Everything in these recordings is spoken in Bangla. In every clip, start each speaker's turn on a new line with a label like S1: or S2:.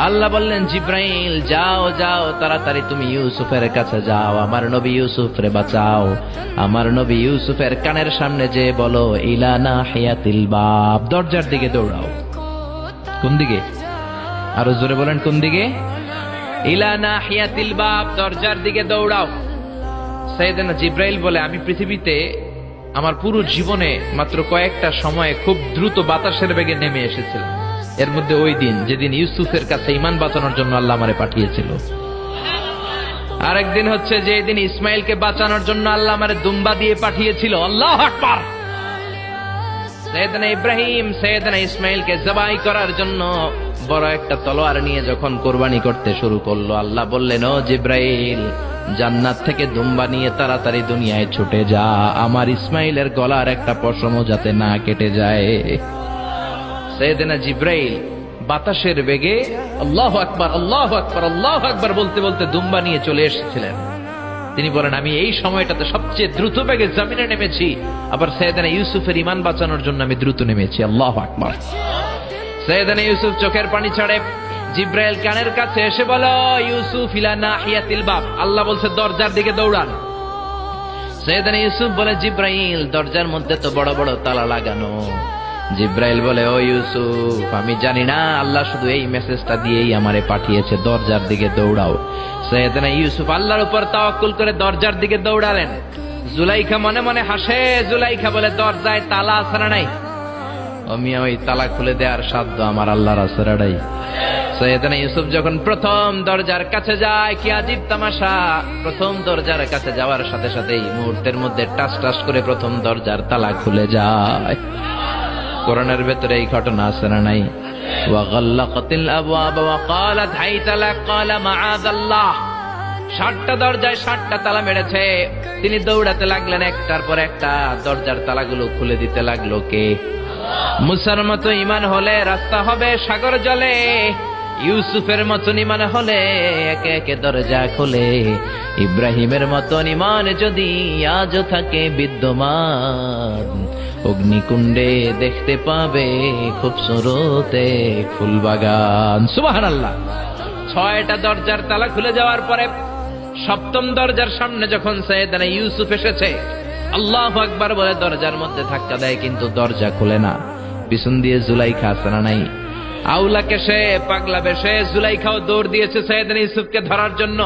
S1: আল্লাহ বললেন, জিব্রাইল যাও যাও, তাড়াতাড়ি তুমি ইউসুফের কাছে যাও, আমার নবী ইউসুফরে বাঁচাও। আমার নবী ইউসুফের কানের সামনে যে বলো, ইলা নাহিয়াতিল বাব, দরজার দিকে দৌড়াও। কোন দিকে? আরো জোরে বলেন, কোন দিকে? ইলা নাহিয়াতিল বাব, দরজার দিকে দৌড়াও। সাইয়েদনা জিব্রাইল বলে, আমি পৃথিবীতে আমার পুরো জীবনে মাত্র কয়েকটা সময়ে খুব দ্রুত বাতাসের বেগে নেমে এসেছিলাম। এর মধ্যে ওই দিন যেদিন ইউসুফের কাছে ঈমান বাঁচানোর জন্য আল্লাহ আমারে পাঠিয়েছিল। আরেকদিন হচ্ছে যে দিন ইসমাইলকে বাঁচানোর জন্য আল্লাহ আমারে দুম্বা দিয়ে পাঠিয়েছিল। আল্লাহু আকবার। সাইয়েদনা ইব্রাহিম সাইয়েদনা ইসমাইলকে জবাই করার জন্য বড় একটা তলোয়ার নিয়ে যখন কুরবানি করতে শুরু করলো, আল্লাহ বললেন, ও জিব্রাইল, জান্নাত থেকে দুম্বা নিয়ে তাড়াতাড়ি দুনিয়ায় ছুটে যা, আমার ইসমাইলের গলার একটা পশমও যাতে না কেটে যায়। সাইয়েদনা জিব্রাইল বাতাসের বেগে আল্লাহু আকবার আল্লাহু আকবার আল্লাহু আকবার বলতে বলতে দুম্বা নিয়ে চলে এসেছিলেন। তিনি বলেন, আমি এই সময়টাতে সবচেয়ে দ্রুত বেগে জমিনে নেমেছি, আবার সাইয়েদনা ইউসুফের ঈমান বাঁচানোর জন্য আমি দ্রুত নেমেছি। আল্লাহু আকবার। সাইয়েদনা ইউসুফ চোখের পানি ছাড়ে জিব্রাইল কানের কাছে এসে বলো, ইউসুফ ইলা নাহিয়াতিল বাব, আল্লাহ বলছে দরজার দিকে দৌড়ান। সাইয়েদনা ইউসুফ বলে, জিব্রাইল, দরজার মধ্যে তো বড় বড় তালা লাগানো। জিব্রাইল বলে, ও ইউসুফ, আমি জানি না, আল্লাহ শুধু এই মেসেজটা দিয়েই আমারে পাঠিয়েছে, দরজার দিকে দৌড়াও। সাইয়েদনা ইউসুফ আল্লাহর উপর তাওয়াক্কুল করে দরজার দিকে দৌড়ালেন। জুলাইখা মনে মনে হাসে। জুলাইখা বলে, দরজায় তালা আছে না নাই? আমি ওই তালা খুলে দেওয়ার সাধ্য আমার আল্লাহর আছে না নাই? সাইয়েদনা ইউসুফ যখন প্রথম দরজার কাছে যায়, কি আজীব তামাশা, প্রথম দরজার কাছে যাওয়ার সাথে সাথেই মুহূর্তের মধ্যে টাস টাস করে প্রথম দরজার তালা খুলে যায়। কোরআনের ভেতরে এই ঘটনা আছে না নাই? ওয়া গাল্লাকাতিল আবওয়াব ওয়া ক্বালাত হাইতা লাক ক্বালা মাআযাল্লাহ। 60টা দরজায় 60টা তালা মেরেছে। তিনি দৌড়াতে লাগলেন, একটার পর একটা দরজার তালাগুলো খুলে দিতে লাগলো কে? মুসার মতো ঈমান হলে রাস্তা হবে সাগর জলে, ইউসুফের মতন ঈমান হলে একে একে দরজা খোলে। ইব্রাহিমের মতন ঈমান যদি আজও থাকে বিদ্যমান, অগ্নিকুণ্ডে দেখতে পাবে খুবসুরত এক ফুলবাগান। সুবহানাল্লাহ। 6টা দরজার তালা খুলে যাওয়ার পরে 7ম দরজার সামনে যখন সাইয়েদনা ইউসুফ এসেছে, আল্লাহু আকবার বলে দরজার মধ্যে ধাক্কা দেয়, কিন্তু দরজা খুলে না। পিছন দিয়ে জুলাইখা আছে না নাই? আউলা কেশে পাগলা বেশে জুলাইখাও দৌড় দিয়েছে সাইয়েদনা ইউসুফকে ধরার জন্য।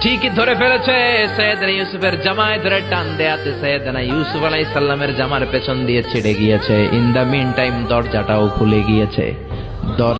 S1: ঠিকই ধরে ফেলেছে। সাইয়েদনা ইউসুফের জামায় ধরে টান দেয়াতে সাইয়েদনা ইউসুফ আলাইহিস সালামের জামার পেছন দিয়ে ছিঁড়ে গিয়েছে। ইন দা মিন টাইম দরজাটাও খুলে গিয়েছে।